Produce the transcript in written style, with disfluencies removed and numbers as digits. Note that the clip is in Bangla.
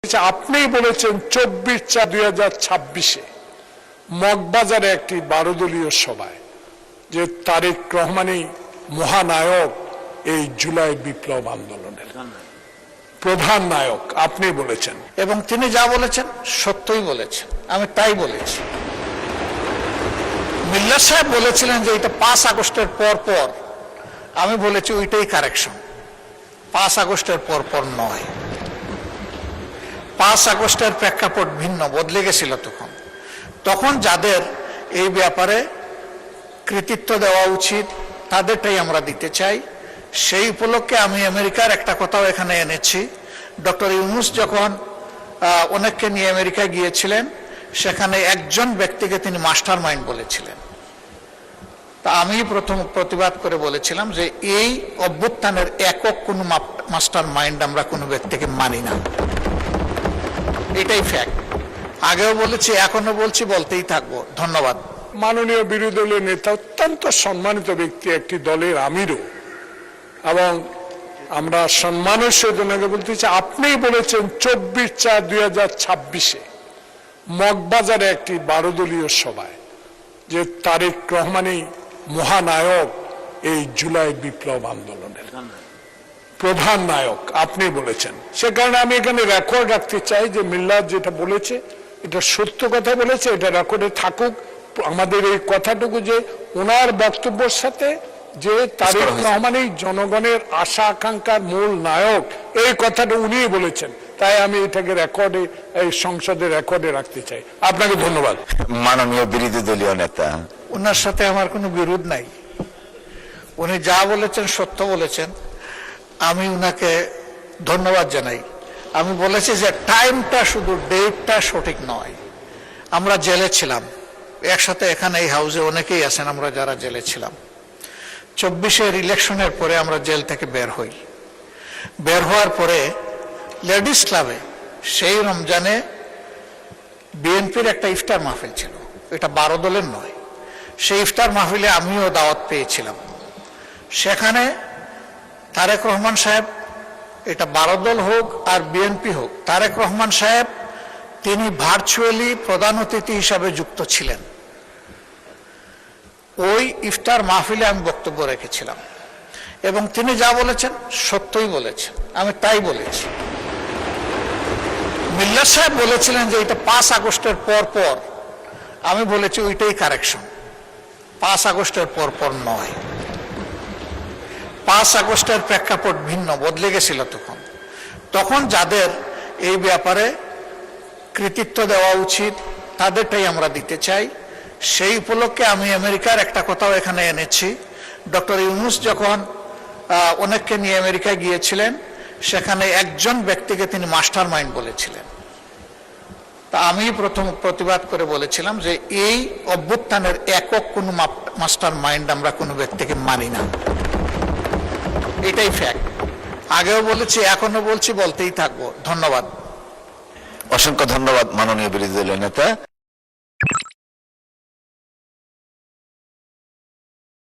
আপনি বলেছেন 24/4/2026 মগবাজারে একটি 12 দলীয় সভায় যে তারেক রহমানই মহানায়ক এই জুলাই বিপ্লব আন্দোলনের প্রধান নায়ক আপনি বলেছেন এবং তিনি যা বলেছেন সত্যই বলেছেন, আমি তাই বলেছি। মিল্লা সাহেব বলেছিলেন যে এটা 5 আগস্টের পর পর, আমি বলেছি ওইটাই কারেকশন, 5 আগস্টের পর পর নয়। 5 আগস্টের প্রেক্ষাপট ভিন্ন, বদলে গেছিল। তখন যাদের এই ব্যাপারে কৃতিত্ব দেওয়া উচিত তাদেরটাই আমরা দিতে চাই। সেই উপলক্ষে আমি আমেরিকার একটা কথাও এখানে এনেছি। ডক্টর ইউনূস যখন অনেককে নিয়ে আমেরিকা গিয়েছিলেন, সেখানে একজন ব্যক্তিকে তিনি মাস্টার মাইন্ড বলেছিলেন। তা আমি প্রথম প্রতিবাদ করে বলেছিলাম যে এই অভ্যুত্থানের একক কোনো মাস্টার মাইন্ড আমরা কোনো ব্যক্তিকে মানি না, এটাই ফ্যাক্ট। আগেও বলেছি, এখনো বলছি, বলতেই থাকবো। ধন্যবাদ। মাননীয় বিরোধী দলের নেতা, অত্যন্ত সম্মানিত ব্যক্তি, একটি দলের আমিরও, এবং আমরা সম্মানের সহিত ওনাকে বলতে চাই, আপনি বলেছেন 24/4/2026 মগবাজারে একটি 12 দলীয় সভায় যে তারেক রহমানই মহানায়ক এই জুলাই বিপ্লব আন্দোলনের প্রধান নায়ক আপনি বলেছেন। সে কারণে আমি এখানে রেকর্ড রাখতে চাই যে মিল্লাত যেটা বলেছে এটা সত্য কথা বলেছে, এটা রেকর্ডে থাকুক। আমাদের এই কথাটুকু যে ওনার বক্তব্যের সাথে যে তারেক রহমানই জনগণের আশা আকাঙ্ক্ষার মূল নায়ক, এই কথাটা উনিই বলেছেন, তাই আমি এটাকে রেকর্ডে, এই সংসদের রেকর্ডে রাখতে চাই। আপনাকে ধন্যবাদ। মাননীয় বিরোধী দলীয় নেতা, ওনার সাথে আমার কোনো বিরোধ নাই, উনি যা বলেছেন সত্য বলেছেন, আমি উনাকে ধন্যবাদ জানাই। আমি বলেছি যে টাইমটা, শুধু ডেটটা সঠিক নয়। আমরা জেলে ছিলাম একসাথে, এখানে এই হাউসে অনেকেই আছেন আমরা যারা জেলে ছিলাম। 24-এর ইলেকশনের পরে আমরা জেল থেকে বের হই। বের হওয়ার পরে লেডিস ক্লাবে সেই রমজানে বিএনপির একটা ইফতার মাহফিল ছিল, এটা 12 দলের নয়। সেই ইফতার মাহফিলে আমিও দাওয়াত পেয়েছিলাম। সেখানে তারেক রহমান সাহেব, এটা 12 দল হোক আর বিএনপি হোক, তারেক রহমান সাহেব তিনি ভার্চুয়ালি প্রধান অতিথি হিসাবে যুক্ত ছিলেন। ওই ইফতার মাহফিলে আমি বক্তব্য রেখেছিলাম এবং তিনি যা বলেছেন সত্যই বলেছেন, আমি তাই বলেছি। মিল্লা সাহেব বলেছিলেন যে এটা 5 আগস্টের পর পর, আমি বলেছি ওইটাই কারেকশন, 5 আগস্টের পর পর নয়। 5 আগস্টের প্রেক্ষাপট ভিন্ন, বদলে গেছিল। তখন যাদের এই ব্যাপারে কৃতিত্ব দেওয়া উচিত তাদেরটাই আমরা দিতে চাই। সেই উপলক্ষে আমি আমেরিকার একটা কথাও এখানে এনেছি। ডক্টর ইউনূস যখন অনেককে নিয়ে আমেরিকা গিয়েছিলেন, সেখানে একজন ব্যক্তিকে তিনি মাস্টার মাইন্ড বলেছিলেন। তা আমি প্রথম প্রতিবাদ করে বলেছিলাম যে এই অভ্যুত্থানের একক কোনো মাস্টার মাইন্ড আমরা কোনো ব্যক্তিকে মানি না, এটাই ফ্যাক্ট। আগেও বলেছি, এখনো বলছি, বলতেই থাকবো। ধন্যবাদ। অসংখ্য ধন্যবাদ মাননীয় বিরোধী দলীয় নেতা।